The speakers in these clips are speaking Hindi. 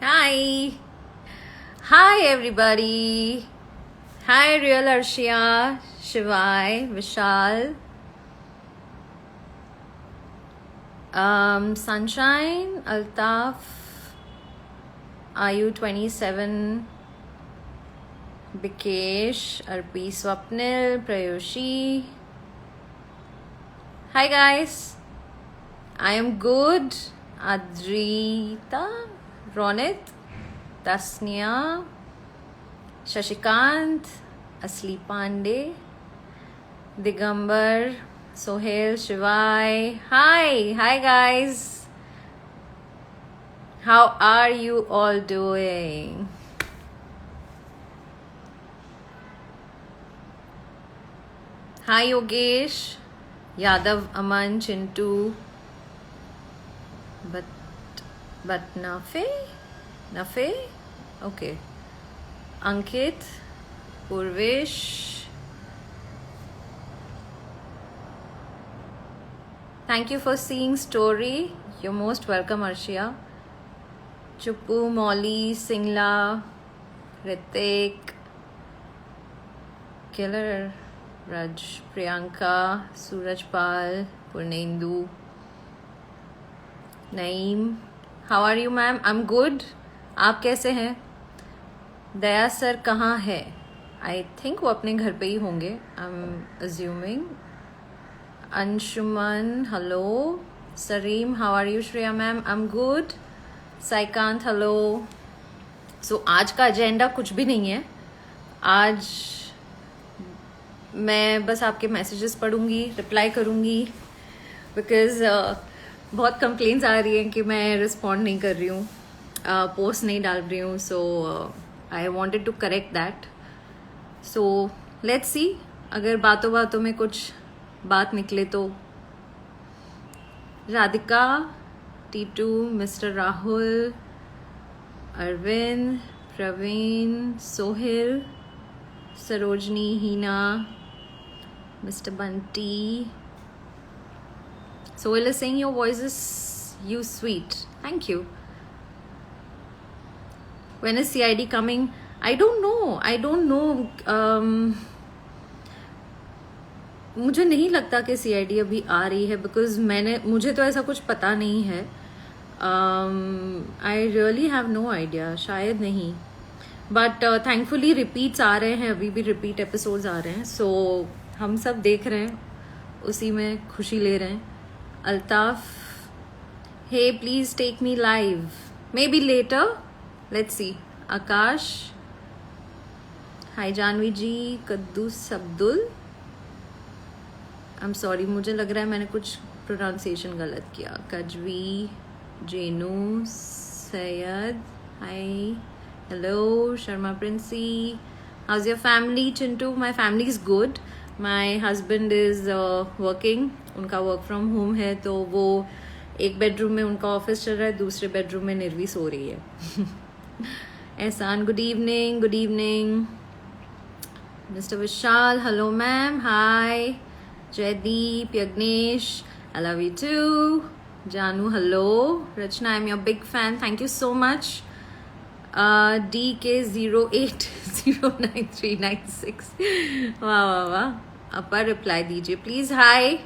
Hi. Hi, everybody. Hi, Real Arshia, Shivai, Vishal, Sunshine, Altaf, Ayu 27, Bikesh, Arpi Swapnil, Prayoshi. Hi, guys. I am good. Adrita, Ronit, Tasnia, Shashikant, Asli Pandey, Digambar, Sohail, Shivai. Hi guys. How are you all doing? Hi Yogesh, Yadav, Aman, Chintu, but Nafe? Okay. Ankit, Purvesh. Thank you for seeing story. You're most welcome, Arshia. Chupu, Molly, Singla, Ritik, Killer, Raj, Priyanka, Surajpal, Purnendu, Naeem. How are you, ma'am? I'm good. आप कैसे हैं? दया सर कहाँ है? आई थिंक वो अपने घर पे ही होंगे. I am assuming. Anshuman, hello. Sareem, how are you? Shreya ma'am, I am good. Saikant, hello. So आज का एजेंडा कुछ भी नहीं है. आज मैं बस आपके मैसेजेस पढ़ूंगी, रिप्लाई करूंगी, बिकॉज बहुत कंप्लेंट्स आ रही हैं कि मैं रिस्पॉन्ड नहीं कर रही हूँ, पोस्ट नहीं डाल रही हूँ. So I wanted to correct that. So let's see, अगर बातों बातों में कुछ बात निकले तो. Radhika, Titu, Mr Rahul, Arvind, Praveen, Sohil, Sarojini, Heena, Mr. Bunty. Sohail is saying your voice is you sweet. Thank you. When is CID coming? I don't know. मुझे नहीं लगता कि CID अभी आ रही है, बिकॉज मुझे तो ऐसा कुछ पता नहीं है. I really have no idea. शायद नहीं, बट थैंकफुली रिपीट्स आ रहे हैं. अभी भी रिपीट एपिसोड्स आ रहे हैं. सो हम सब देख रहे हैं, उसी में खुशी ले रहे हैं. Altaf, hey please take me live, maybe later, let's see. Akash, hi Janhvi ji. Quddus Abdul, I am sorry, मुझे लग रहा है मैंने कुछ प्रोनाउंसिएशन गलत किया. Kazvi, Jenu, Syed, hi, hello. Sharma Princy, how's your family? Chintu, my family is good. My husband is working, उनका वर्क फ्रॉम होम है, तो वो एक बेडरूम में उनका ऑफिस चल रहा है, दूसरे बेडरूम में निर्वी सो रही है. Ehsan, good evening. Good evening. Mr Vishal, hello ma'am. Hi. Jaydeep, Yagnesh, I love you too. Janu, hello. Rachna, I am your big fan, thank you so much. DK08093996. वाह. अपर रिप्लाई दीजिए please. Hi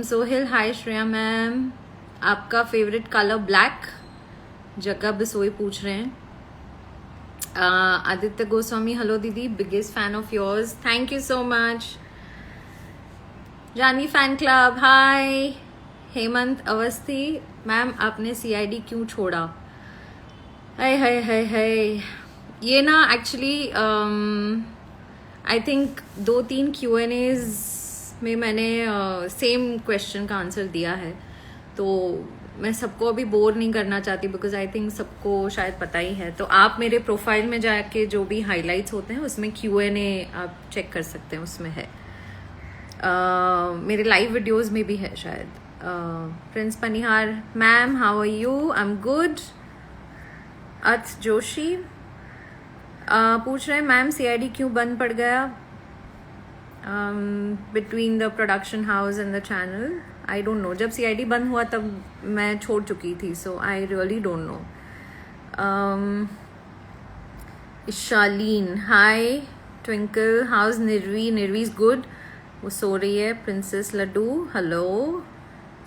Sohail, hi Shreya ma'am. आपका फेवरेट कलर ब्लैक? जगह बिसोई पूछ रहे हैं. आदित्य गोस्वामी, हेलो दीदी, biggest fan of yours, thank you so much. Janhvi fan club, hi. Hemant Awasthi, ma'am आपने CID क्यों छोड़ा? हाय. ये ना एक्चुअली आई थिंक 2-3 Q&As में मैंने सेम क्वेश्चन का आंसर दिया है, तो मैं सबको अभी बोर नहीं करना चाहती, बिकॉज आई थिंक सबको शायद पता ही है. तो आप मेरे प्रोफाइल में जाके जो भी हाइलाइट्स होते हैं उसमें Q&A आप चेक कर सकते हैं, उसमें है. मेरे लाइव वीडियोस में भी है शायद. Prince Panihar, ma'am how are you? I am good. Arth Joshi पूछ रहे हैं, मैम CID क्यों बंद पड़ गया between the production house and the channel? I don't know, जब CID बंद हुआ तब मैं छोड़ चुकी थी, so I really don't know. Shaleen, hi. Twinkle, how's Nirvi? Nirvi is good, वो सो रही है. Princess Laddu, hello.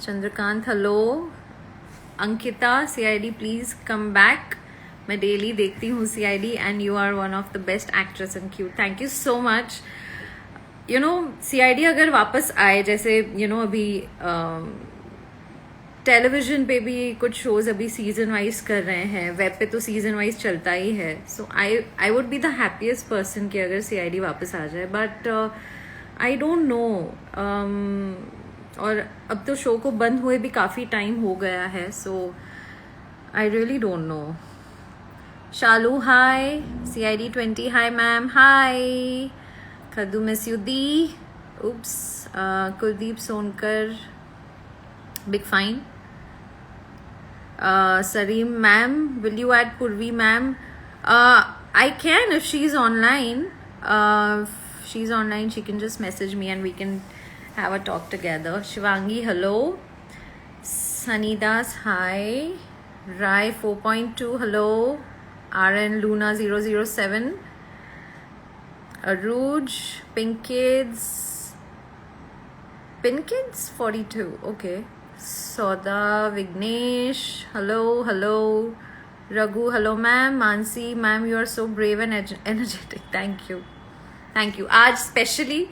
Chandrakant, hello. Ankita, CID please come back. मैं डेली देखती हूँ CID and you are one of the best actress in Q. Thank you so much. You know, CID अगर वापस आए, जैसे अभी टेलीविजन पे भी कुछ शोज अभी सीजन वाइज कर रहे हैं, वेब पे तो सीजन वाइज चलता ही है. So I would be the happiest person कि अगर CID वापस आ जाए, बट आई डोंट नो. और अब तो शो को बंद हुए भी काफ़ी टाइम हो गया है, so I really don't know. Shalu, hi. CID 20, hi ma'am. Hi. Khaddu, miss you दी. Oops. Kuldeep Sonkar, big fine. Sareem, ma'am, will you add Purvi, ma'am? I can if she's online. If she's online, she can just message me and we can have a talk together. Shivangi, hello. Sanidas, hi. Rai 4.2, hello. RN Luna 007. Aruj, Pink Kids 42, okay. Soda, Vignesh, hello. Raghu, hello ma'am. Mansi, ma'am, you are so brave and energetic. Thank you. आज स्पेशली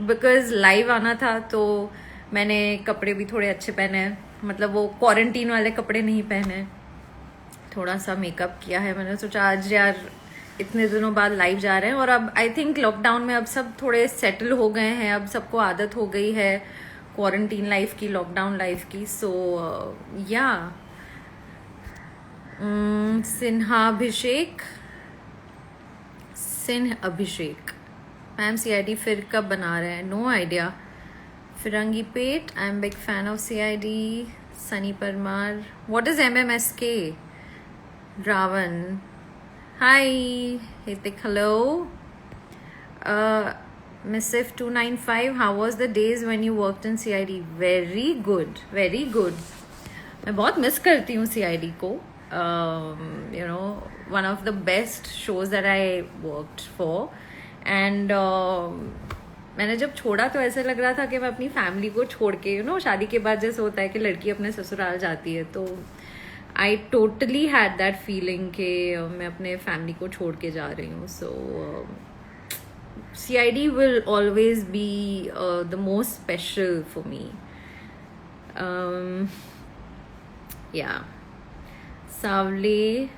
बिकॉज लाइव आना था तो मैंने कपड़े भी थोड़े अच्छे पहने, मतलब वो क्वारंटीन वाले कपड़े नहीं पहने. थोड़ा सा मेकअप किया है. मैंने सोचा आज यार इतने दिनों बाद लाइव जा रहे हैं, और अब आई थिंक लॉकडाउन में अब सब थोड़े सेटल हो गए हैं, अब सबको आदत हो गई है क्वारंटीन लाइफ की, लॉकडाउन लाइफ की. सो या. सिन्हा अभिषेक मैम, CID फिर कब बना रहे हैं? No idea. फिरंगी pet, I am big fan of CID. Sunny Parmar, what is MMSK? Ravan, hi. Hitik, hello. Missif 295, how was the days when you worked in CID? Very good. मैं बहुत मिस करती हूँ CID को. One of the best shows that I worked for. And मैंने जब छोड़ा तो ऐसा लग रहा था कि मैं अपनी फैमिली को छोड़ के, शादी के बाद जैसे होता है कि लड़की अपने ससुराल जाती है, तो I totally had that feeling कि मैं अपने फैमिली को छोड़ के जा रही हूँ. सो CID will always be the most special for me. Yeah. Savle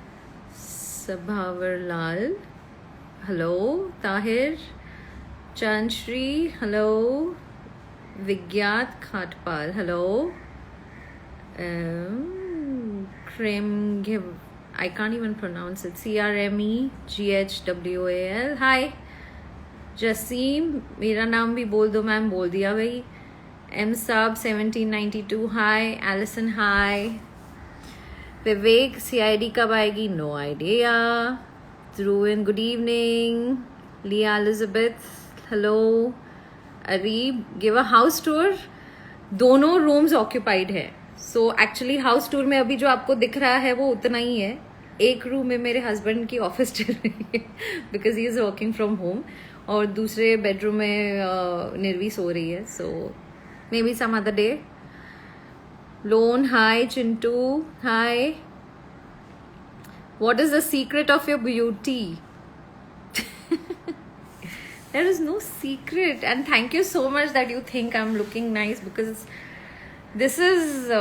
Sabhavarlal, hello. Tahir Chanshri, hello. Vigyat Khatpal, hello. I can't even pronounce it. CRMEGHWAL, hi. Jasim, मेरा नाम भी बोल दो मैम. बोल दिया भाई. M Sub 1792, hi. Allison, hi. Vivek, CID कब आएगी? No idea. Dhruvan, good evening. Liya Elizabeth, hello. Areeb, give a house tour. दोनों रूम्स ऑक्यूपाइड है. सो एक्चुअली हाउस टूर में अभी जो आपको दिख रहा है वो उतना ही है. एक रूम में मेरे हस्बैंड की ऑफिस चल रही है because he is working from home, और दूसरे बेडरूम में निर्वी सो रही है. So maybe some other day. लोन, hi. Chintu, hi. What is the secret of your beauty? There is no secret, and thank you so much that you think I'm looking nice, because this is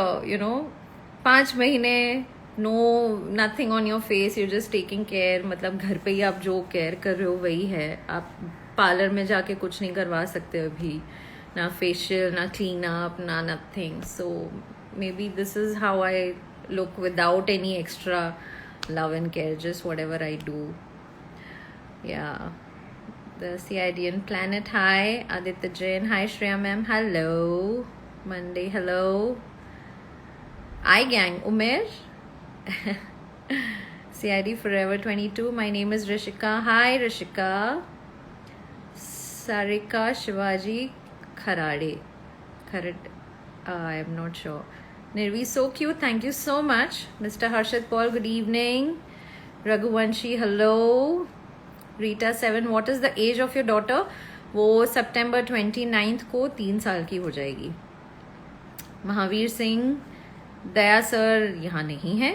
5 महीने nothing on your face, you're just taking care. मतलब घर पे ही आप जो केयर कर रहे हो वही है. आप पार्लर में जाके कुछ नहीं करवा सकते अभी, ना फेशियल, ना क्लीन अप, ना nothing. So may be this is how I look without any extra love and care, just what ever I do. या. The CIDian Planet, hi. Aditya Jain, hi. Shreya ma'am, hello. Monday, hello. I gang, Umer. CID Forever 22, my name is Rishika. Hi Rishika. Sarika Shivaji Kharade. I am not sure. Nirvi, so cute. Thank you so much. Mr. Harshad Paul, good evening. Raghuvanshi, hello. Rita 7, what is the age of your daughter? वो September 29th को 3 साल की हो जाएगी. महावीर सिंह, दया सर यहाँ नहीं है,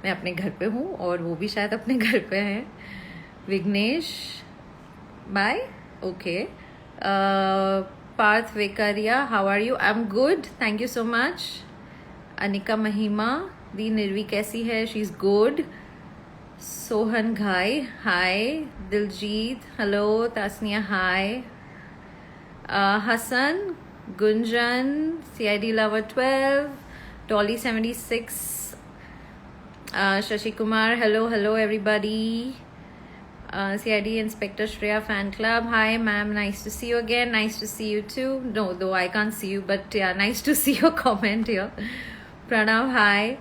मैं अपने घर पे हूँ और वो भी शायद अपने घर पे हैं. Vighnesh, bye. Okay. Parth Vekaria, how are you? I am good, thank you so much. Anika Mahima, दी निर्वी कैसी है? She is good. Sohan Ghai, hi. Diljit, hello. Tasnia, hi. Hasan, Gunjan, CID Lover 12, Dolly 76, Shashi Kumar, hello everybody. CID Inspector Shreya Fan Club, hi ma'am, nice to see you again. Nice to see you too. No, though I can't see you, but yeah, nice to see your comment here. Pranav, hi.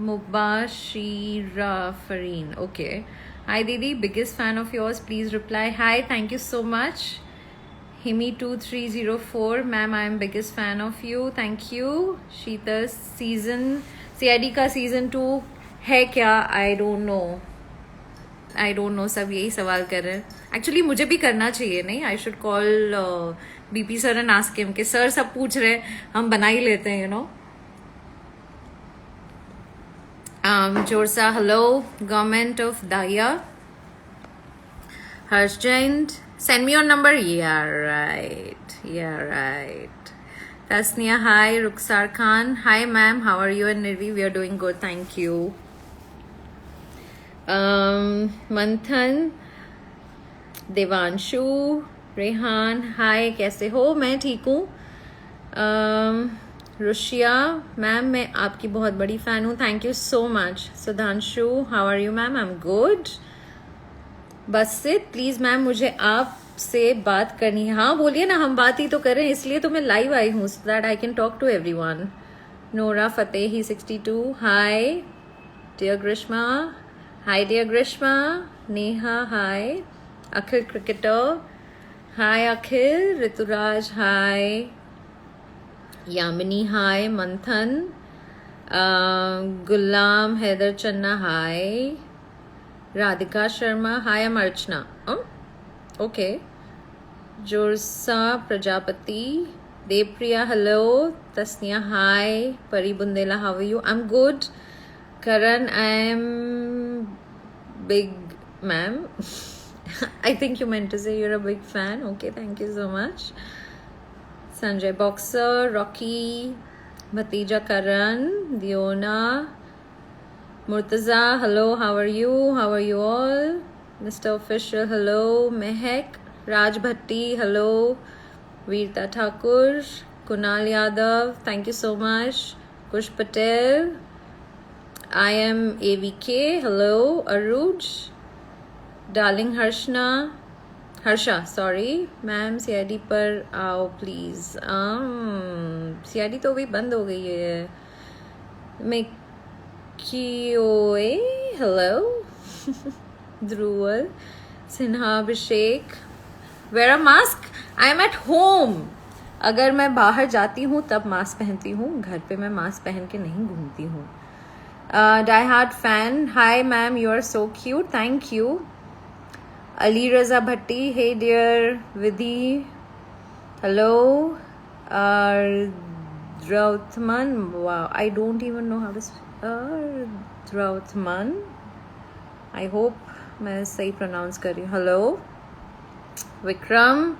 Mubashira Fareen, okay. Hi Didi, biggest fan of yours, please reply. Hi, thank you so much. Himi2304, ma'am, I am biggest fan of you, thank you. Sheetal, CID का season 2 है क्या? I don't know. सब यही सवाल कर रहे हैं. एक्चुअली मुझे भी करना चाहिए, नहीं? I should call BP sir and ask him कि सर सब पूछ रहे हैं, हम बना ही लेते हैं, you know. Jorsa, hello. Government of Daya. Harsh Jain, send me your number. Yeah, right. Tasnia, hi. Rukhsar Khan, hi ma'am, how are you? And Nirvi, we are doing good, thank you. Manthan, Devanshu, Rehan, hi, कैसे हो? मैं ठीक हूँ. रुशिया, मैम मैं आपकी बहुत बड़ी फ़ैन हूँ, thank you so much. Sudhanshu, how are you ma'am? I am good. बस से प्लीज़ मैम मुझे आपसे बात करनी है. हाँ बोलिए ना, हम बात ही तो कर रहे हैं, इसलिए तो मैं लाइव आई हूँ, so that I can talk to everyone. Nora Fatehi 62, hi. Dear Grishma, hi dear Grishma. Neha, hi. Akhil cricketer, hi Akhil. Rituraj, hi. Yamini, hi. Manthan, Ghulam Haider Channa, hi. Radhika Sharma, hi. M Archana, okay. Jorsa Prajapati, Devpriya, hello. Tasnia, hi. Pari Bundela, how are you? I am good. Karan, I am big ma'am. I think you meant to say you're a big fan. Okay, thank you so much. Sanjay Boxer, Rocky, Bhatija Karan, Diona, Murtaza, hello, how are you? How are you all? Mr. Official, hello. Mehak, Raj Bhatti, hello. Veerta Thakur, Kunal Yadav, thank you so much. Kush Patel, I am AVK, hello. Aruj, darling Harsha, sorry ma'am. CID पर आओ प्लीज़. CID तो भी बंद हो गई है. मिक्योए, hello. Dhruval Sinha, Abhishek. Wear a mask? I am at home. अगर मैं बाहर जाती हूँ तब मास्क पहनती हूँ, घर पे मैं मास्क पहन के नहीं घूमती हूँ. Die hard fan, hi ma'am, you are so cute, thank you. Ali Raza Bhatti, hey dear. Vidhi, hello. Drautman, wow, I don't even know how to spell. Drautman, I hope मैं सही pronounce कर रही हूँ. Hello. Vikram,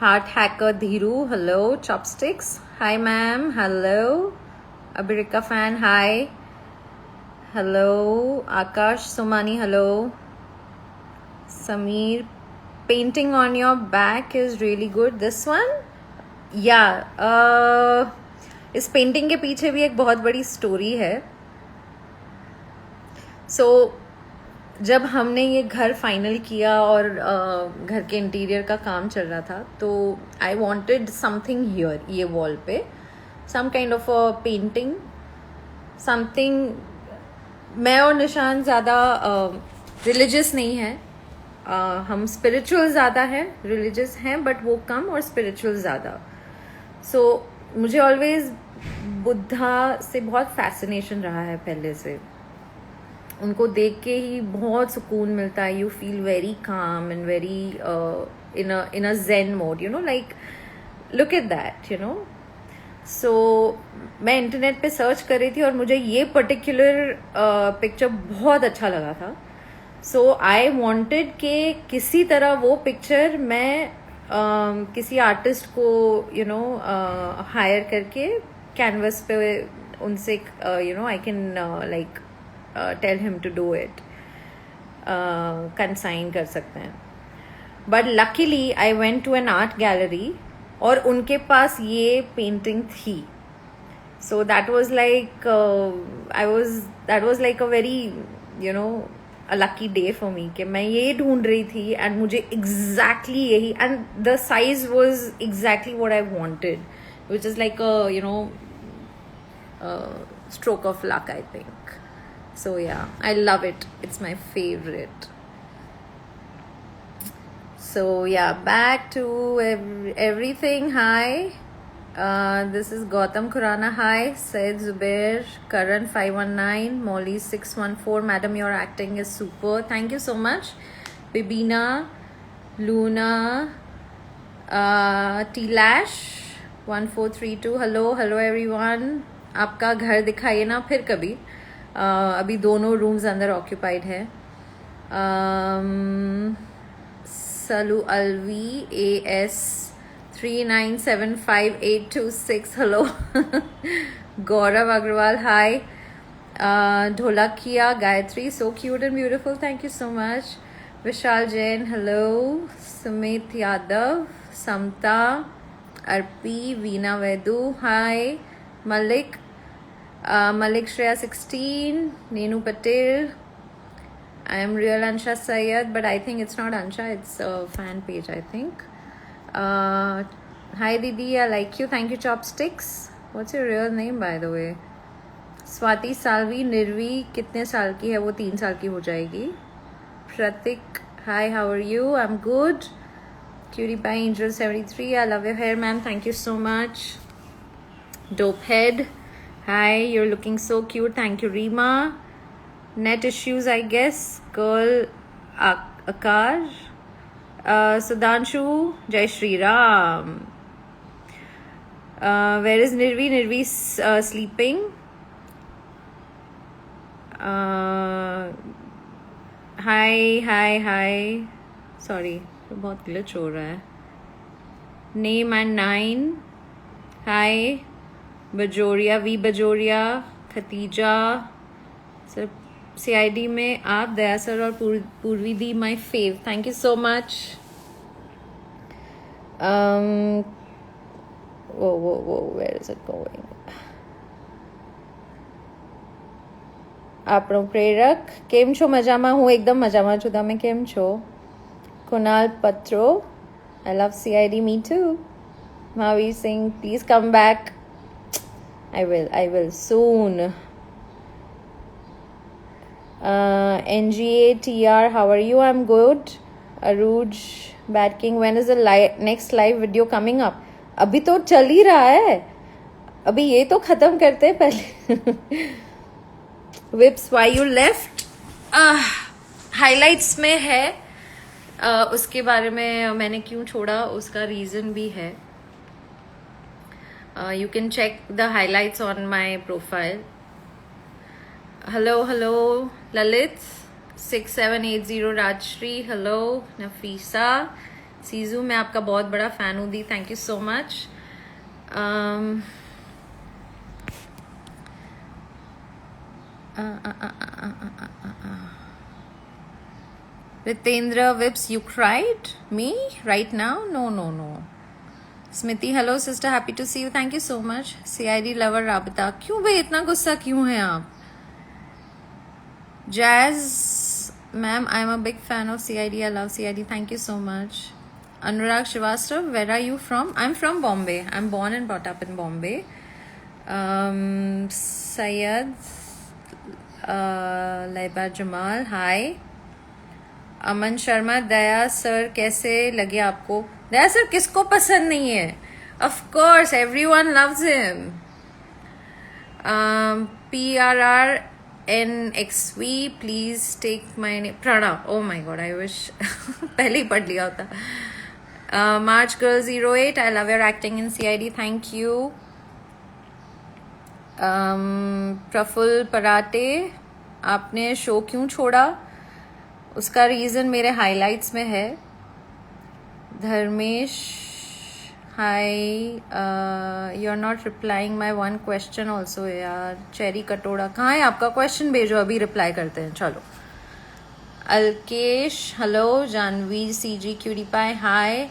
Heart Hacker Dhiru, hello. Chopsticks, hi ma'am, hello. Abhirika fan, hi. Hello. Akash Somani, hello. Sameer, painting on your back is really good. This one, yeah. इस पेंटिंग के पीछे भी एक बहुत बड़ी स्टोरी है. So, जब हमने ये घर फाइनल किया और घर के इंटीरियर का काम चल रहा था, तो आई वॉन्टेड समथिंग हियर, ये वॉल पे some kind of a painting, something. मैं और निशान ज़्यादा रिलीजियस नहीं है. हम स्पिरिचुअल ज़्यादा हैं, रिलीजियस हैं बट वो कम, और स्पिरिचुअल ज़्यादा. सो मुझे ऑलवेज बुद्धा से बहुत फैसिनेशन रहा है पहले से. उनको देख के ही बहुत सुकून मिलता है. You feel very calm and very in a zen mode, you know, like look at that, you know. So मैं इंटरनेट पे सर्च कर रही थी और मुझे ये पर्टिकुलर पिक्चर बहुत अच्छा लगा था. सो आई वॉन्टेड कि किसी तरह वो पिक्चर मैं किसी आर्टिस्ट को यू नो हायर करके कैनवस पे उनसे you know I can like tell him to do it, consign कर सकते हैं. But luckily I went to an art gallery और उनके पास ये पेंटिंग थी. So that was like that was like a very you know a lucky day for me कि मैं ये ढूंढ रही थी and मुझे exactly यही, and the size was exactly what I wanted, which is like a you know stroke of luck, I think. So yeah, I love it. It's my favorite. So yeah, back to everything. Hi. This is Gautam Khurana. Hi. Said Zubair. Karan 519. Molly 614. Madam, your acting is super. Thank you so much. Bibina. Luna. T-Lash 1432. Hello. Hello everyone. आपका घर दिखाइए ना फिर कभी. अभी दोनों रूम्स अंदर ऑक्यूपाइड है. Salu Alvi AS 3975826. Hello. Gaurav Agrawal, hi. Dholakia Gayatri, so cute and beautiful. Thank you so much. Vishal Jain, hello. Sumit Yadav, Samta, Arpi, Veena Vedu, hi. Malik, Malik Shreya 16, Nenu Patel. I am real Ansha Syed, but I think it's not Ansha, it's a fan page, I think. Hi Didi, I like you. Thank you, Chopsticks. What's your real name, by the way? Swati Salvi. Nirvi कितने साल की है? वो 3 साल की हो जाएगी. Pratik, hi, how are you? I'm good. Cutie Pie Angel 73, I love your hair, ma'am. Thank you so much. Dope Head, hi, you're looking so cute. Thank you, Rima. Net issues, I guess. Girl Akar. Sudhanshu, Jai Shri Ram. Where is Nirvi? Nirvi's sleeping. Hi. Sorry, बहुत glitch हो रहा है. Name and 9. Hi. Bajoria, V Bajoria, Khatija. Sir, CID में आप, दया सर और पूर्वी दी my fave. Thank you so much. Whoa, where is it going? આપણો પ્રેરક, કેમ છો? મજામાં, હું એકદમ મજામાં છું. તમે કેમ છો? કુનાલ પત્રો, I love CID, me too. Mahavir Singh, please come back. I will soon. NGA TR, how are you? I'm good. Aruj Bad King, when is the next live video coming up? अभी तो चल ही रहा है. अभी ये तो खत्म करते हैं पहले. Whips, why you left? Highlights में है. उसके बारे में मैंने क्यों छोड़ा उसका रीजन भी है. You can check the highlights on my profile. Hello Lalit 6780 Rajshri, hello Nafisa. सीजू, मैं आपका बहुत बड़ा फैन हूँ दी. Thank you so much. Ritendra Vips, you cried? Me? Right now? No. Smriti, hello sister, happy to see you. Thank you so much. CID lover Rabita, क्यों भाई इतना गुस्सा क्यों है आप? Jazz, ma'am, I am a big fan of CID. I love CID. Thank you so much. Anurag Srivastav, where are you from? I'm from Bombay. I'm born and brought up in Bombay. Syed, Laiba Jamal, hi. Aman Sharma, Daya sir कैसे लगे आपको? दया सर किसको पसंद नहीं है? Of course, everyone loves him. PRRNXV, please take my name. Pranav. Oh my god, I wish पहले ही पढ़ लिया होता. March Girl 08, I love your acting in CID. Thank you. Praful पराटे, आपने शो क्यों छोड़ा? उसका रीज़न मेरे हाइलाइट्स में है. Dharmesh, hi, you are not replying my one question also यार. चेरी कटोरा, कहाँ है आपका क्वेश्चन? भेजो, अभी रिप्लाई करते हैं. चलो. Alkesh, hello. Janhvi CG cutie pie, hi.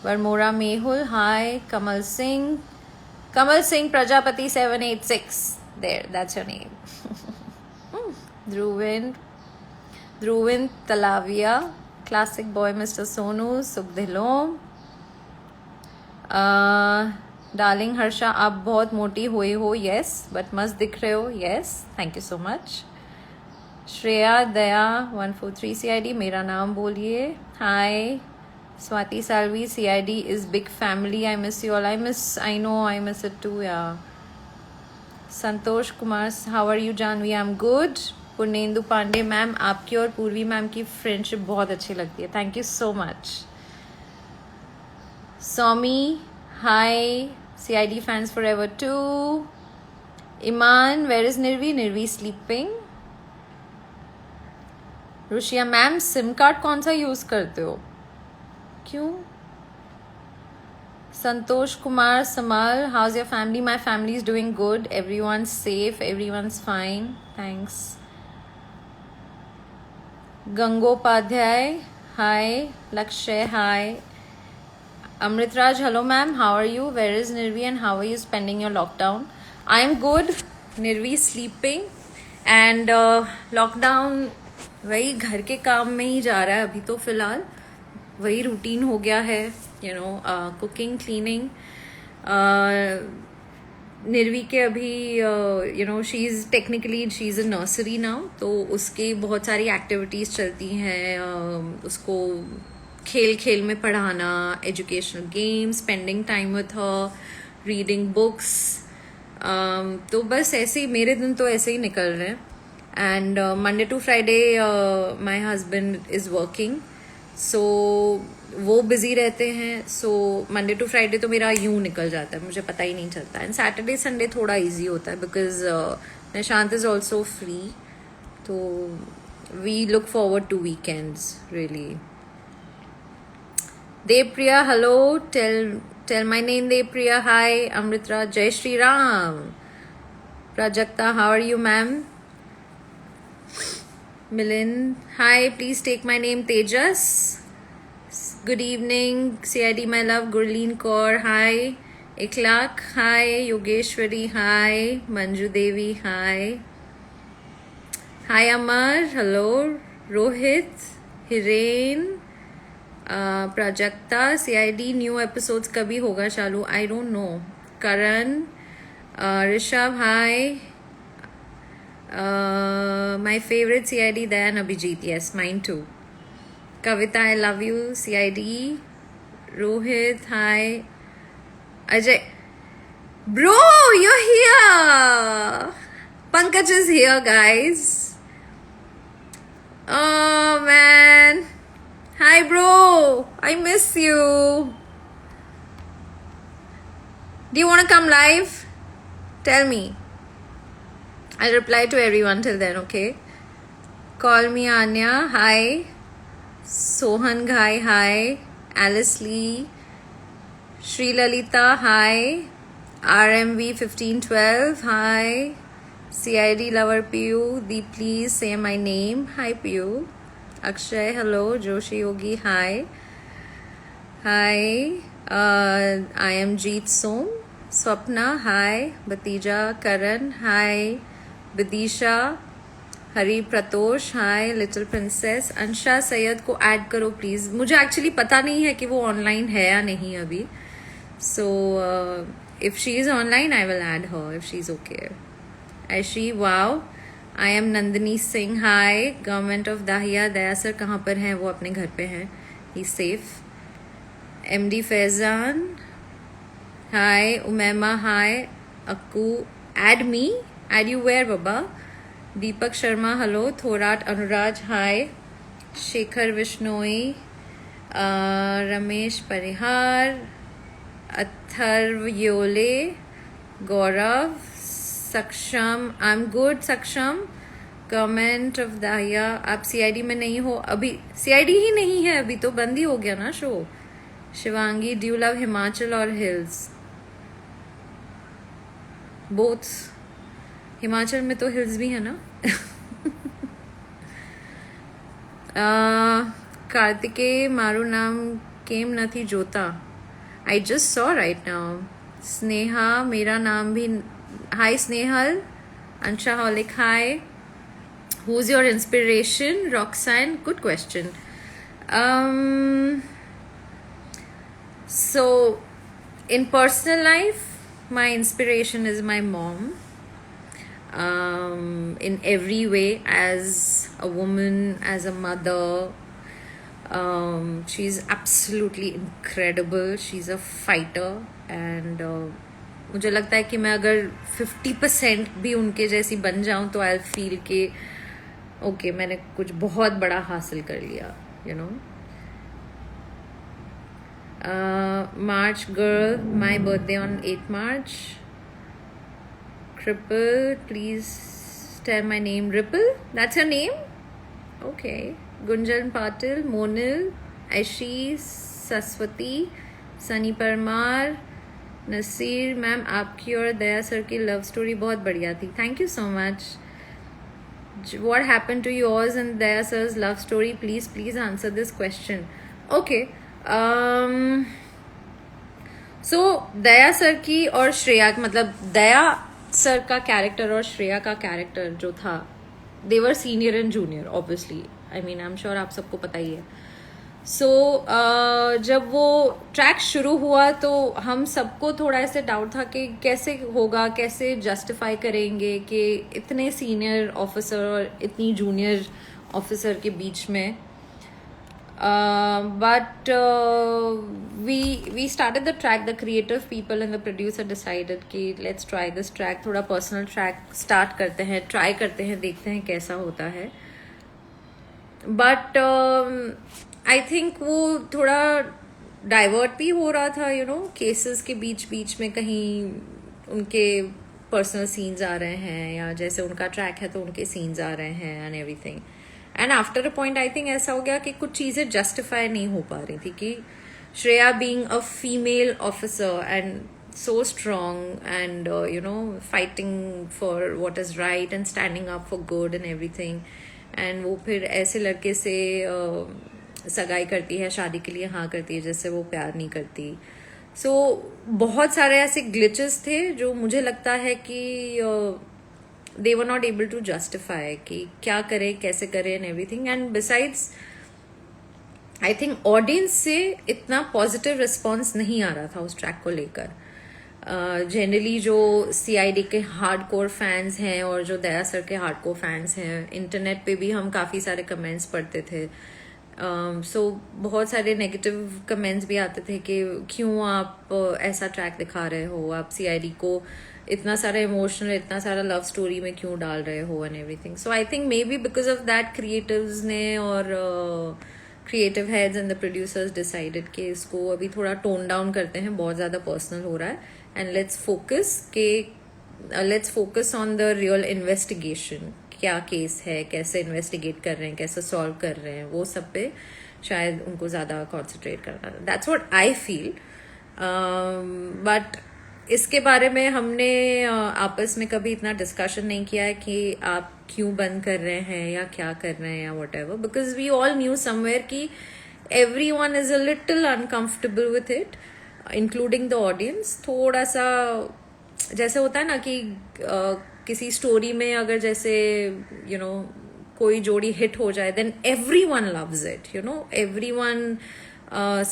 Varmora Mehul, hi. Kamal Singh Prajapati 786, there, that's your name. Dhruvin Talaviya, classic boy Mr Sonu, सुखदिलोम. डार्लिंग हर्षा, आप बहुत मोटी हुई हो. यस, बट मस्त दिख रहे हो. Yes, thank you so much. Shreya Daya 143 CID, मेरा नाम बोलिए. हाय. Swati Salvi, CID is big family. I miss you all. I know, I miss it too, yeah. Santosh Kumar, how are you, Janvi? I'm good. Purnendu Pandey, ma'am, आपकी और पूर्वी मैम की फ्रेंडशिप बहुत अच्छी लगती है. Thank you so much. Somi, hi. CID fans forever too. Iman, where is Nirvi? Nirvi sleeping. Rushiya ma'am, sim card कौन सा यूज करते हो? क्यों? Santosh Kumar Samal, how's your family? My family is doing good. Everyone safe, everyone fine, thanks. Gangopadhyay, hi. Lakshya, hi. Amritraj, hello ma'am, how are you? Where is Nirvi and how are you spending your lockdown? I am good. Nirvi sleeping and lockdown वही घर के काम में ही जा रहा है अभी तो फिलहाल. वही रूटीन हो गया है, यू नो, कुकिंग, क्लीनिंग. निर्वी के अभी you know she is technically she is a nursery now, तो उसके बहुत सारी एक्टिविटीज़ चलती हैं. उसको खेल खेल में पढ़ाना, educational games, spending time with her, reading books. तो बस ऐसे ही मेरे दिन तो ऐसे ही निकल रहे हैं. And Monday to Friday my husband is working, so वो बिजी रहते हैं. सो मंडे टू फ्राइडे तो मेरा यूं निकल जाता है, मुझे पता ही नहीं चलता. एंड सैटरडे संडे थोड़ा इजी होता है because Nishant is also free, तो we look forward to weekends really. Devpriya, hello. Tell my name Devpriya. Hi. Amritraj, जय Shri Ram. Prajakta, how are you ma'am? Milind, hi, please take my name Tejas. Good evening, CID my love. Gurleen Kaur, hi. Ikhlaq, hi. Yogeshwari, hi. Manju Devi, hi. Hi Amar, hello. Rohit, Hiren, Prajakta, CID new episodes कभी होगा चालू? I don't know. Karan, Rishabh, hi. My favorite CID Dayan Abhijit, yes, mine too. Kavita, I love you. CID. Rohit, hi. Ajay, bro, you're here. Pankaj is here, guys. Oh man, hi bro, I miss you. Do you want to come live? Tell me. I'll reply to everyone till then, okay? Call me Anya, hi. Sohan Ghai, hi. Alice Lee. Sri Lalita, hi. RMV 1512, hi. CID lover Piyu, please say my name. Hi Piyu. Akshay, hello. Joshi Yogi, hi. Hi. I am Jeet Som. Swapna, hi. Batija Karan, hi. Vidisha, Hari Pratosh, hi. Little princess. Ansha Syed को ऐड करो प्लीज. मुझे एक्चुअली पता नहीं है कि वो ऑनलाइन है या नहीं अभी, so if she is online I will add her if she is okay. Aishi, wow. I am Nandini Singh, hi. Government of Dahiya, Daya sir कहाँ पर हैं? वो अपने घर पे हैं, he safe. MD Faizan, Hi, Umema. Hi, Akku. Add me. Add you where, Baba? Deepak Sharma. Hello. Thorat Anuraj. Hi. Shekhar Vishnoi. Ramesh Parihar. Atharv Yole. Gaurav. Saksham. I'm good, Saksham. Comment of Dahiya, आप सीआईडी में नहीं हो अभी? सीआईडी ही नहीं है अभी, तो बंद ही हो गया ना show. Shivangi, do you love Himachal और हिल्स? बोथ. हिमाचल में तो हिल्स भी है ना. कार्तिकेय, मारू नाम केम नथी जोता. I just saw right now. Sneha, मेरा नाम भी. हाय स्नेहल. अंशा हॉलिक, हाय. Who's your inspiration? Roxanne, good question. So, in personal life, my inspiration is my mom. In every way, as a woman, as a mother. She's absolutely incredible. She's a fighter. And मुझे लगता है कि मैं अगर 50% भी उनके जैसी बन जाऊं तो आई फील कि ओके, मैंने कुछ बहुत बड़ा हासिल कर लिया, you know. March girl, my birthday on 8 March. Cripple, please tell my name. Ripple, that's your name? Okay. Gunjan Patil, Monil, Aishi, Saswati, Sunny Parmar, Naseer ma'am, आपकी और दया सर की लव स्टोरी बहुत बढ़िया थी. Thank you so much. What happened to yours and Daya sir's love story? Please answer this question. Okay. So Daya sir की और श्रेया, मतलब दया सर का कैरेक्टर और श्रेया का कैरेक्टर जो था, they were senior and junior obviously. I mean, I'm sure आप सबको पता ही है. सो जब वो ट्रैक शुरू हुआ तो हम सबको थोड़ा ऐसे डाउट था कि कैसे होगा, कैसे जस्टिफाई करेंगे कि इतने सीनियर ऑफिसर और इतनी जूनियर ऑफिसर के बीच में. But we started the track. The creative people and the producer decided कि लेट्स ट्राई दिस ट्रैक. थोड़ा पर्सनल ट्रैक स्टार्ट करते हैं, ट्राई करते हैं, देखते हैं कैसा होता है. बट आई थिंक वो थोड़ा डाइवर्ट भी हो रहा था, यू नो, केसेस के बीच बीच में कहीं उनके पर्सनल सीन्स आ रहे हैं, या जैसे उनका ट्रैक है तो उनके सीन्स आ रहे हैं and everything. And after a point I think ऐसा हो गया कि कुछ चीज़ें जस्टिफाई नहीं हो पा रही थी कि Shreya being a female officer and so strong and you no fighting for what is right and standing up for good and everything, and वो फिर ऐसे लड़के से सगाई करती है, शादी के लिए हाँ करती है जिससे वो प्यार नहीं करती. सो बहुत सारे ऐसे ग्लिचेस थे जो मुझे लगता है कि they were not able to justify कि क्या करें, कैसे करें and everything. And besides I think audience से इतना पॉजिटिव रिस्पॉन्स नहीं आ रहा था उस ट्रैक को लेकर. जनरली जो सीआईडी के हार्डकोर फैंस हैं और जो दया सर के हार्डकोर फैंस हैं, इंटरनेट पे भी हम काफ़ी सारे कमेंट्स पढ़ते थे. सो बहुत सारे नेगेटिव कमेंट्स भी आते थे कि क्यों आप ऐसा ट्रैक दिखा रहे हो, आप सीआईडी को इतना सारा इमोशनल, इतना सारा लव स्टोरी में क्यों डाल रहे हो and everything. So I think may be because of that creatives ने और creative heads and the producers decided कि इसको अभी थोड़ा टोन डाउन करते हैं, बहुत ज़्यादा पर्सनल हो रहा है, and let's focus on the real investigation. क्या केस है, कैसे इन्वेस्टिगेट कर रहे हैं, कैसे सॉल्व कर रहे हैं, वो सब पे शायद उनको ज़्यादा कॉन्सेंट्रेट करना. That's what I feel. But इसके बारे में हमने आपस में कभी इतना डिस्कशन नहीं किया है कि आप क्यों बंद कर रहे हैं या क्या कर रहे हैं या whatever, because we all knew somewhere कि everyone is a little uncomfortable with it, including the audience. थोड़ा सा जैसे होता है ना कि किसी स्टोरी में अगर जैसे you know कोई जोड़ी हिट हो जाए, then everyone loves it, you know, everyone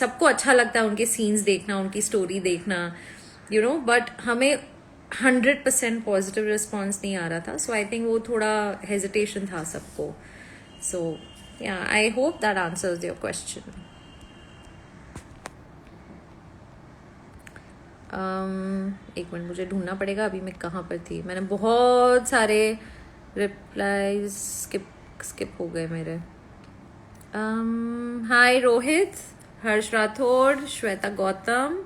सबको अच्छा लगता है उनके सीन्स देखना, उनकी स्टोरी देखना, you know, बट हमें 100% पॉजिटिव रिस्पॉन्स नहीं आ रहा था. सो आई थिंक वो थोड़ा हेजिटेशन था सबको. सो yeah, I hope that answers your question. एक मिनट, मुझे ढूंढना पड़ेगा अभी मैं कहाँ पर थी. मैंने बहुत सारे रिप्लाईज स्किप हो गए मेरे. Hi Rohit, Harsh Rathore, Shweta Gautam,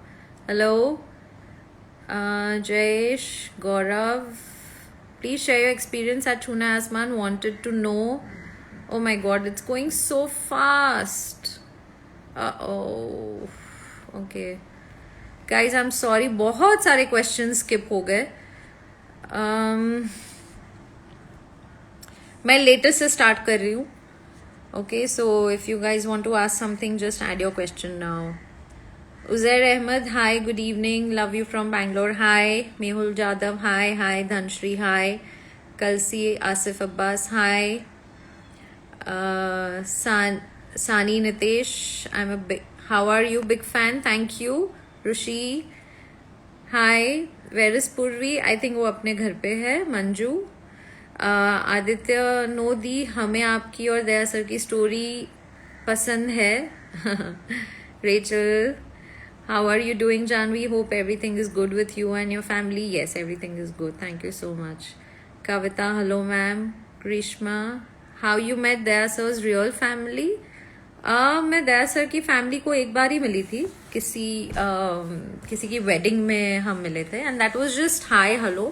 hello, Jayesh, Gaurav. Please share your experience at Chuna Asman. Wanted to know. Oh my god, it's going so fast. Uh-oh. Okay. Guys, I'm sorry. बहुत सारे questions skip हो गए. मैं later से start कर रही हूँ. Okay, so if you guys want to ask something, just add your question now. Uzair Ahmed, hi, good evening. Love you from Bangalore. Hi. Mehul Jadhav, hi. Hi. Dhanshri, hi. Kalsi Asif Abbas, hi. Sani Nitesh, how are you? Big fan, thank you. Rushi, hi. Where is Purvi? I think वो अपने घर पे है. मंजू, आदित्य नोदी, हमें आपकी और दया सर की स्टोरी पसंद है. Rachel, how are you doing, Janvi? Hope everything is good with you and your family. Yes, everything is good. Thank you so much. Kavita, hello ma'am. Grishma, how you met Daya sir's real family? मैं दया सर की फैमिली को एक बार ही मिली थी, किसी की वेडिंग में हम मिले थे. And that was just hi hello,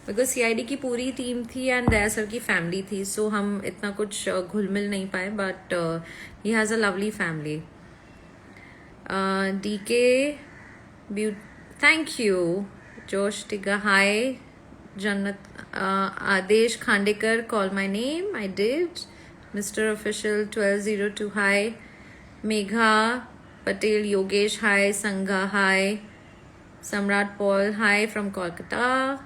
because CID की पूरी टीम थी एंड दया सर की फैमिली थी, सो हम इतना कुछ घुल मिल नहीं पाए. But he has a lovely family. DK, thank you. Josh Tiga, hi. Jannat, Adesh Khandekar, call my name. I did. Mr. Official 1202, hi. Megha Patel Yogesh, hi. Sangha, hi. Samrat Paul, hi from Kolkata.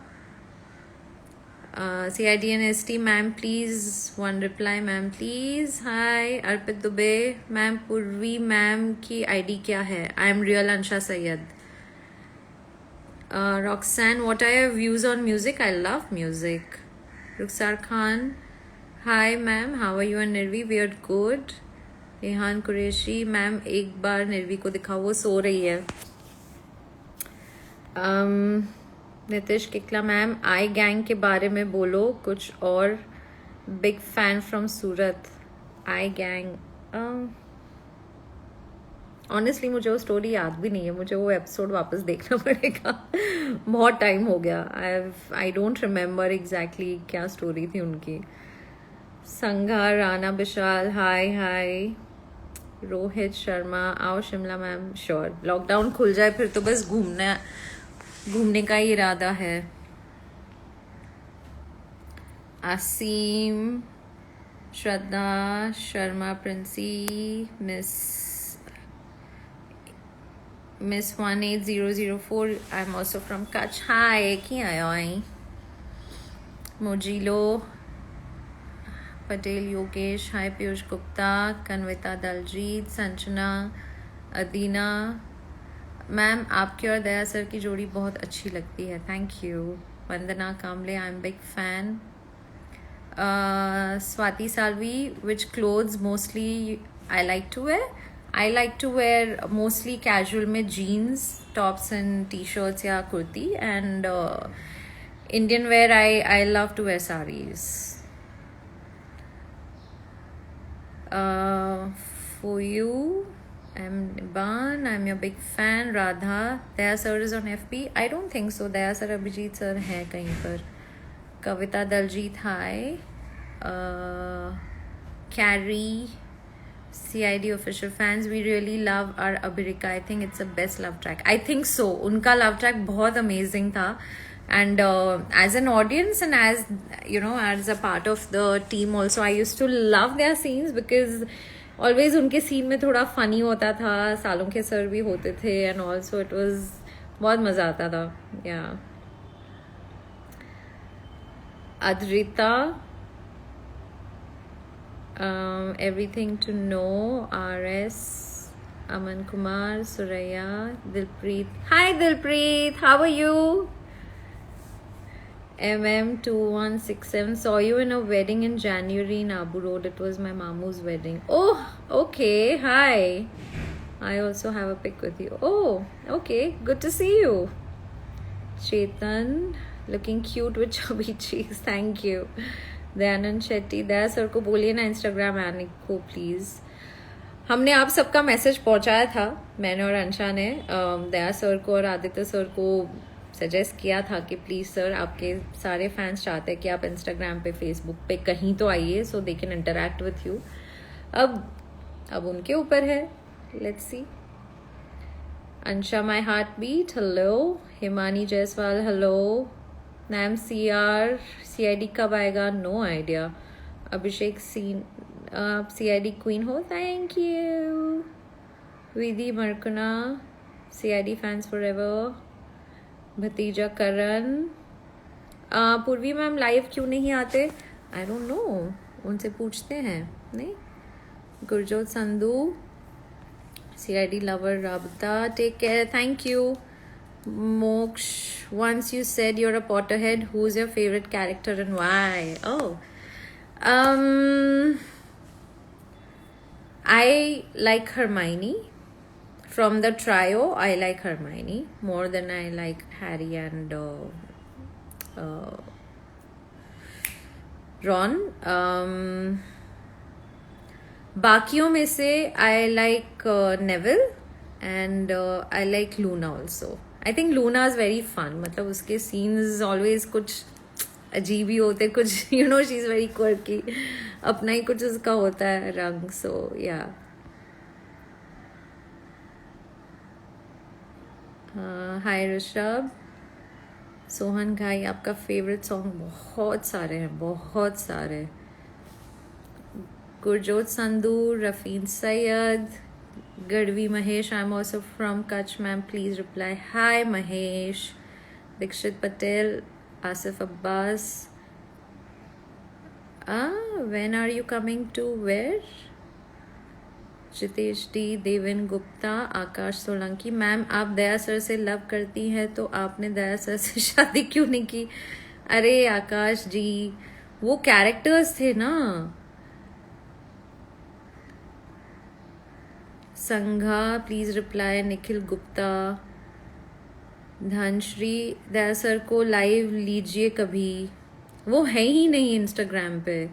CID and ST, ma'am, please. One reply, ma'am, please. Hi. Arpit Dubey, ma'am, Purvi, ma'am की ID क्या है? I am real Ansha Syed. Roxanne, what are your views on music? I love music. Rukhsar Khan, hi, ma'am. How are you and Nirvi? We are good. Rehan Qureshi, ma'am, एक बार निर्वी को दिखाओ, वो सो रही है. नितिश किकला, मैम आई गैंग के बारे में बोलो कुछ और. Big fan from Surat. I gang, honestly मुझे वो स्टोरी याद भी नहीं है. मुझे वो एपिसोड वापस देखना पड़ेगा. बहुत टाइम हो गया. आई डोंट रिमेम्बर एग्जैक्टली क्या स्टोरी थी उनकी. संघा राणा विशाल, हाय हाय. रोहित शर्मा, आओ शिमला मैम. श्योर, लॉकडाउन खुल जाए फिर तो बस घूमने का ही इरादा है. Asim, Shraddha Sharma, Princy, miss 18004. I am also from Kutch. Hi, की आयो आई. मोजिलो पटेल योगेश, हाय. पीयूष गुप्ता, कन्विता दलजीत, संजना, अदीना, मैम आपकी और दया सर की जोड़ी बहुत अच्छी लगती है. Thank you. Vandana Kamle, I am big fan. Swati Salvi, which clothes mostly I like to wear? I like to wear mostly casual में jeans, tops and T shirts या kurti. And Indian wear I love to wear saris. For you, I'm Niban. I'm your big fan. Radha, Daya sir is on FB. I don't think so. Daya sir, Abhijit sir है कहीं पर. Kavita Daljit, hi. Carrie, CID official fans. We really love our Abhirika. I think it's the best love track. I think so. उनका love track बहुत amazing था. And as an audience and as you know, as a part of the team also, I used to love their scenes because always उनके सीन में थोड़ा फनी होता था. सालों के सर भी होते थे and also it was बहुत मज़ा आता था. Yeah. Adrita, everything to know. RS, Aman Kumar, Suraya, Dilpreet. Hi Dilpreet, how are you? MM2167, saw you in a wedding in January in Abu Road. It was my mamu's wedding. Oh, okay. Hi. I also have a pic with you. Oh, okay. Good to see you. Chetan looking cute with chubby चीज, thank you. Dayanand Shetty, Daya sir को बोलिए ना इंस्टाग्राम आने को प्लीज। हमने आप सबका मैसेज पहुंचाया था, मैंने और अंशा ने दया सर को और आदित्य सर को सजेस्ट किया था कि प्लीज सर, आपके सारे फैंस चाहते हैं कि आप इंस्टाग्राम पे, फेसबुक पे कहीं तो आइए so they can interact with you. अब उनके ऊपर है, let's see. Ansha my heartbeat, hello. Himani Jaiswal, hello. Naim CR, CID कब आएगा? No idea. अभिषेक सीन, आप CID क्वीन हो, thank you. Vidhi Markana, CID fans forever. भतीजा करण, पूर्वी मैम लाइव क्यों नहीं आते? आई डोंट नो, उनसे पूछते हैं। नहीं, गुरजोत संधू, CID लवर राबता, टेक केयर, थैंक यू। मोक्ष, once you said you're a Potterhead, who's your favorite character and why? Oh, I like Hermione. From the trio, I like Hermione more than I like Harry and Ron. बाकियों में से I like Neville and I like Luna also. I think Luna is very fun. मतलब उसके scenes always कुछ अजीब ही होते, कुछ you know she's very quirky. अपना ही कुछ उसका होता है रंग, so yeah. हाय ऋषभ। सोहन घाई, आपका फेवरेट सॉन्ग? बहुत सारे हैं, बहुत सारे। Gurjot Sandhu, Rafeen Syed, Gadhvi Mahesh, I am also from Kutch ma'am, please reply. Hi Mahesh. Dixit Patel, Asif Abbas, when are you coming to where? Jitesh D, Deven Gupta, Akash Solanki, ma'am आप दया सर से लव करती हैं तो आपने दया सर से शादी क्यों नहीं की? अरे आकाश जी, वो कैरेक्टर्स थे ना। संघा, please reply. Nikhil Gupta, Dhanashree, Daya sir को लाइव लीजिए कभी, वो है ही नहीं इंस्टाग्राम पे।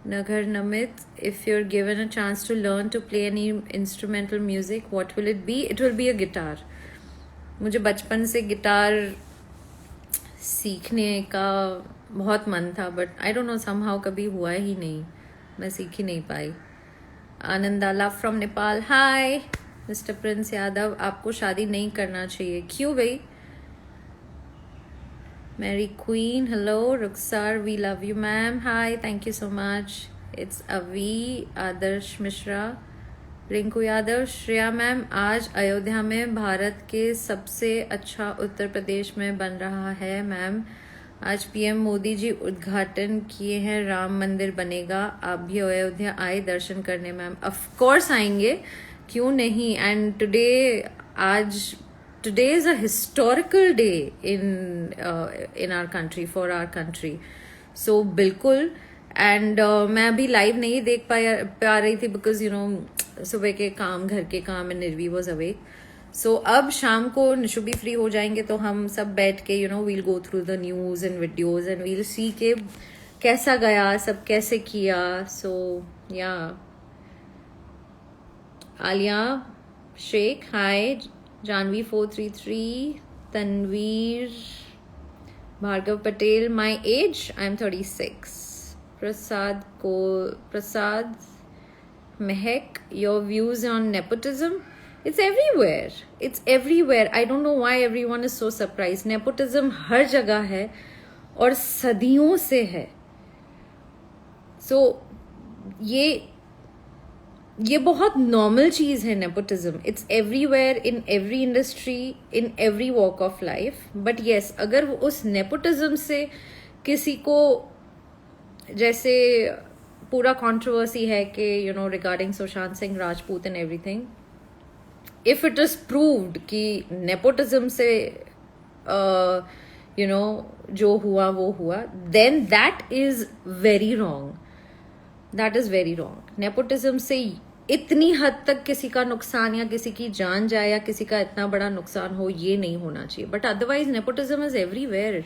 Nagar Namit, if you're given a chance to learn to play any instrumental music, what will it be? It will be a guitar. मुझे बचपन से गिटार सीखने का बहुत मन था, but I don't know, somehow कभी हुआ ही नहीं, मैं सीख ही नहीं पाई। Ananda, love from Nepal, hi. Mister Prince Yadav, आपको शादी नहीं करना चाहिए, क्यों भाई? Mary Queen, hello. Ruxar, we love you, ma'am. Hi, thank you so much. It's Avi, Adarsh Mishra, Rinku Yadav, Shreya ma'am, आज अयोध्या में भारत के सबसे अच्छा उत्तर प्रदेश में बन रहा है मैम। आज PM मोदी जी उद्घाटन किए हैं, राम मंदिर बनेगा, आप भी अयोध्या आए दर्शन करने मैम। ऑफ कोर्स आएंगे, क्यों नहीं। And today is a historical day in our country, for our country. So बिल्कुल। एंड मैं अभी लाइव नहीं देख पा रही थी बिकॉज यू नो सुबह के काम, घर के काम, एंड निर्वी वॉज अवेक। सो अब शाम को निशु भी फ्री हो जाएंगे तो हम सब बैठ के we'll go through the news and videos and we'll see के कैसा गया, सब कैसे किया। So yeah Aliya Shaikh, hi. Janvi 433, Tanveer, Bhargav Patel, my age I am 36। Prasad Mahak, your views on nepotism? It's everywhere. I don't know why everyone is so surprised. Nepotism हर जगह है और सदियों से है। So ये बहुत नॉर्मल चीज है nepotism. It's everywhere, in every industry, in every walk of life. But yes, अगर उस नेपोटिज्म से किसी को, जैसे पूरा कंट्रोवर्सी है कि regarding Sushant Singh Rajput and everything, if it is proved कि नेपोटिज्म से जो हुआ वो हुआ, then that is very wrong. That is very wrong. Nepotism से इतनी हद तक किसी का नुकसान या किसी की जान जाए या किसी का इतना बड़ा नुकसान हो, ये नहीं होना चाहिए. But otherwise nepotism is everywhere.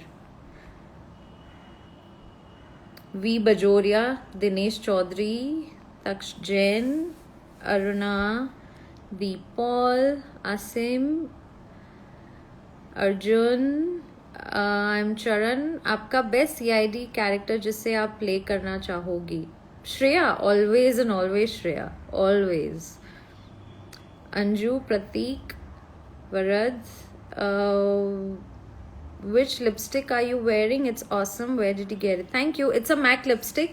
V Bajoria, Dinesh Chaudhary, Taksh Jain, Aruna, Deepal, Asim, Arjun, I am Charan. आपका बेस्ट सीआईडी कैरेक्टर जिससे आप प्ले करना चाहोगी? Shreya, always and always Shreya, always. Anju, Prateek, Varad. Which lipstick are you wearing? It's awesome. Where did you get it? Thank you. It's a MAC lipstick.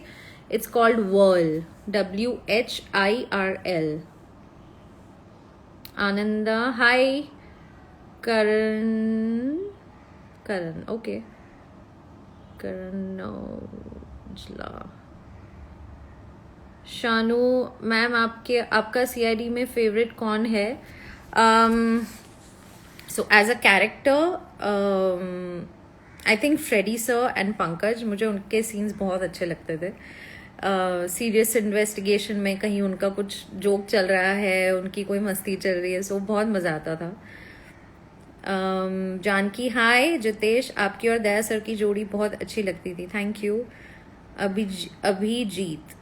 It's called Whirl. WHIRL. Ananda. Hi. Karan. Okay. Karan Ojla. Shanu ma'am, आपका सीआईडी में फेवरेट कौन है? So as a character I think Freddy sir and Pankaj. मुझे उनके सीन्स बहुत अच्छे लगते थे. सीरियस इन्वेस्टिगेशन में कहीं उनका कुछ जोक चल रहा है, उनकी कोई मस्ती चल रही है, सो बहुत मजा आता था. जानकी, हाय. जितेश, आपकी और दया सर की जोड़ी बहुत अच्छी लगती थी. Thank you. Abhijeet,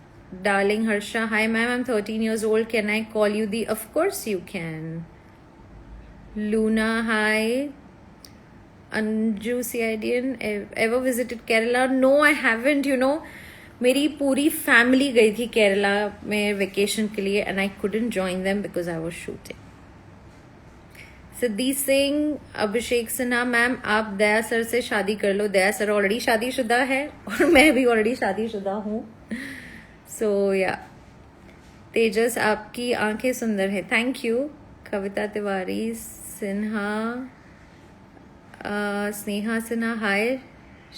darling Harsha, hi ma'am, I'm 13 years old, can I call you the? Of course you can. Luna, hi. Anju, CIDN, ever visited Kerala? No, I haven't. You know, मेरी पूरी फैमिली गई थी केरला में वेकेशन के लिए and I couldn't join them because I was shooting. Siddhi Singh, Abhishek Sinha, ma'am आप दया सर से शादी कर लो. दया सर ऑलरेडी शादीशुदा है और मैं भी ऑलरेडी शादीशुदा हूँ. सो या. तेजस, आपकी आंखें सुंदर है. Thank you. Kavita Tiwari Sinha, Sneha Sinha, hi.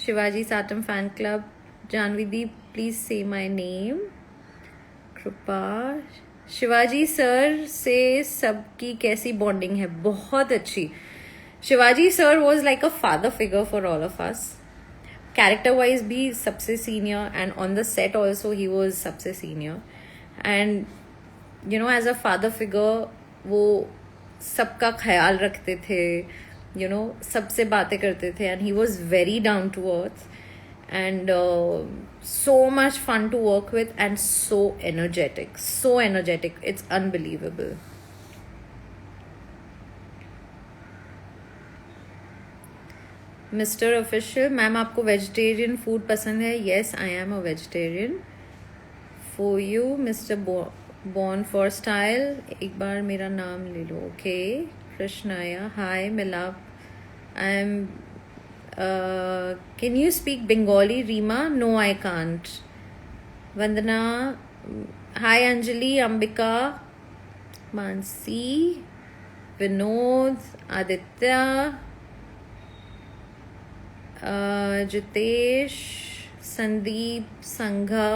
Shivaji Satam fan club. Janvi दी, please say my name. Kripa. Shivaji sir से सबकी कैसी बॉन्डिंग है? बहुत अच्छी. Shivaji sir was like a father figure for all of us. Character wise भी सबसे senior and on the set also he was सबसे senior. And you know as a father figure वो सबका ख्याल रखते थे, यू नो सबसे बातें करते थे and he was very down to earth and so much fun to work with and so energetic. It's unbelievable. Mr. Official, ma'am आपको वेजिटेरियन फूड पसंद है? Yes, I am a vegetarian. For you, Mr. Born for Style, एक बार मेरा नाम ले लो. Okay. Krishnaya, hi. Milap, I am. Can you speak Bengali, Rima? No, I can't. Vandana, hi. Anjali, Ambika, Mansi, Vinod, Aditya, Jitesh, Sandeep, Sangha.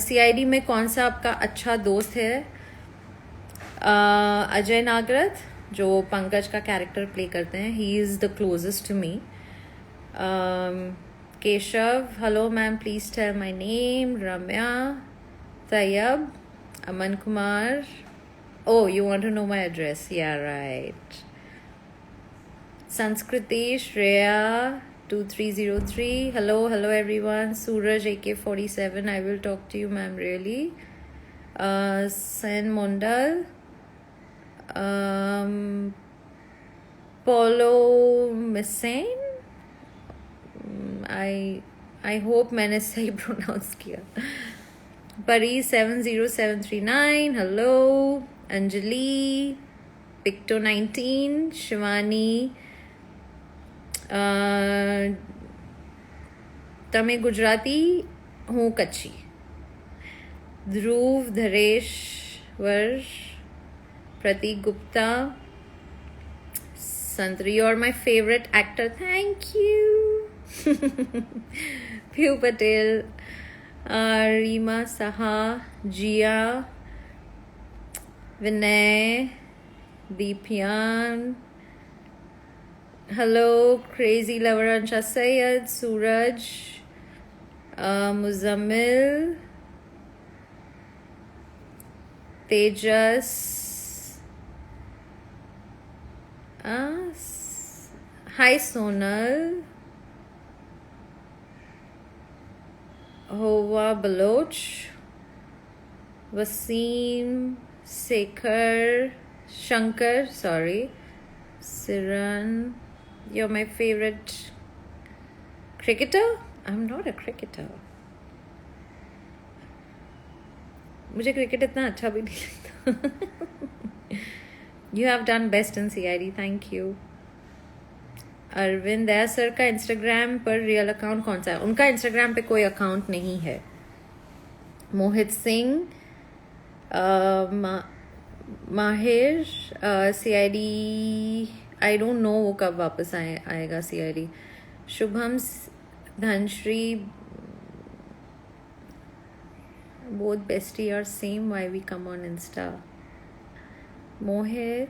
CID में कौन सा आपका अच्छा दोस्त है? अजय नागरथ, जो पंकज का कैरेक्टर प्ले करते हैं, he is the closest to me. Keshav, hello ma'am, please tell my name. Ramya, Tayyab, Aman Kumar. Oh, you want to know my address? Yeah right. Sanskriti, Shreya 2303, hello everyone. Suraj AK47, I will talk to you ma'am, really. Sen Mondal, Polo Missane, I hope मैंने सही प्रोनाउंस किया. परी 70739, हेलो. अंजलि, पिक्टो 19, शिवानी, तमे गुजराती हूँ कच्ची. ध्रुव Dhareshwar, Pratik Gupta, Santri, you're my favorite actor. Thank you. Phu Patel, Rima Saha, Jia, Vinay, Deepyan. Hello, Crazy Lover Ansha Sayed, Suraj, Muzammil, Tejas. Hi Sonal. Hova Baloch. Wasim. Sekhar. Shankar. Sorry. Siran. You're my favorite cricketer? I'm not a cricketer. मुझे क्रिकेट इतना अच्छा भी नहीं लगता. You have done best in CID. Thank you. Arvind Daya sir का इंस्टाग्राम पर रियल अकाउंट कौन सा है? उनका इंस्टाग्राम पे कोई अकाउंट नहीं है. मोहित सिंह. माहिर. CID. आई डोंट नो वो कब वापस आएगा CID. Shubham. Dhanashree. Both bestie are same. Why we come on Insta? Mohit,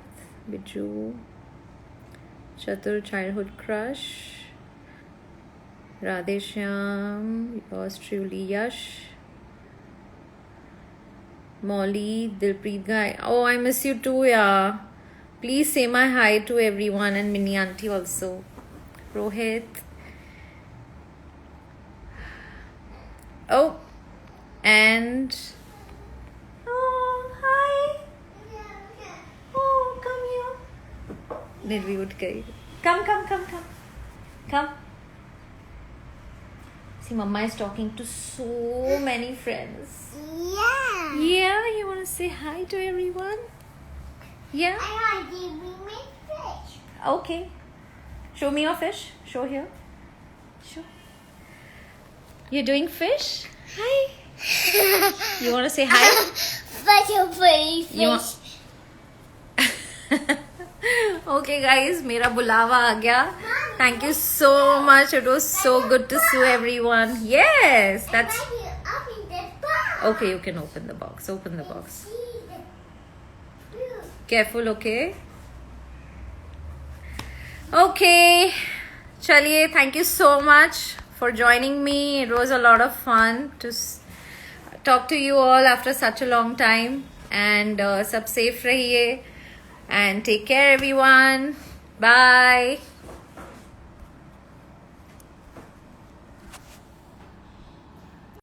Biju, Chatur, childhood crush. Radheshyam, yours truly, Yash. Molly, Dilpreet guy. Oh, I miss you too, yeah. Please say my hi to everyone and Minnie auntie also. Rohit. Oh. And hi. Oh, come here. Nidvi would go. Come. See, Mama is talking to so many friends. Yeah, you want to say hi to everyone? Yeah. I want to bring my fish. Okay. Show me your fish. Show here. Show. You're doing fish? Hi. You want to say hi? Such a pretty fish. Okay, guys, मेरा बुलावा आ गया. Thank you so much. It was so good to see everyone. Yes, that's Open the box. okay. You can open the box. Open the box. Careful, okay? Okay. Chaliye, thank you so much for joining me. It was a lot of fun to talk to you all after such a long time. And sab safe rahiye. And take care, everyone. Bye.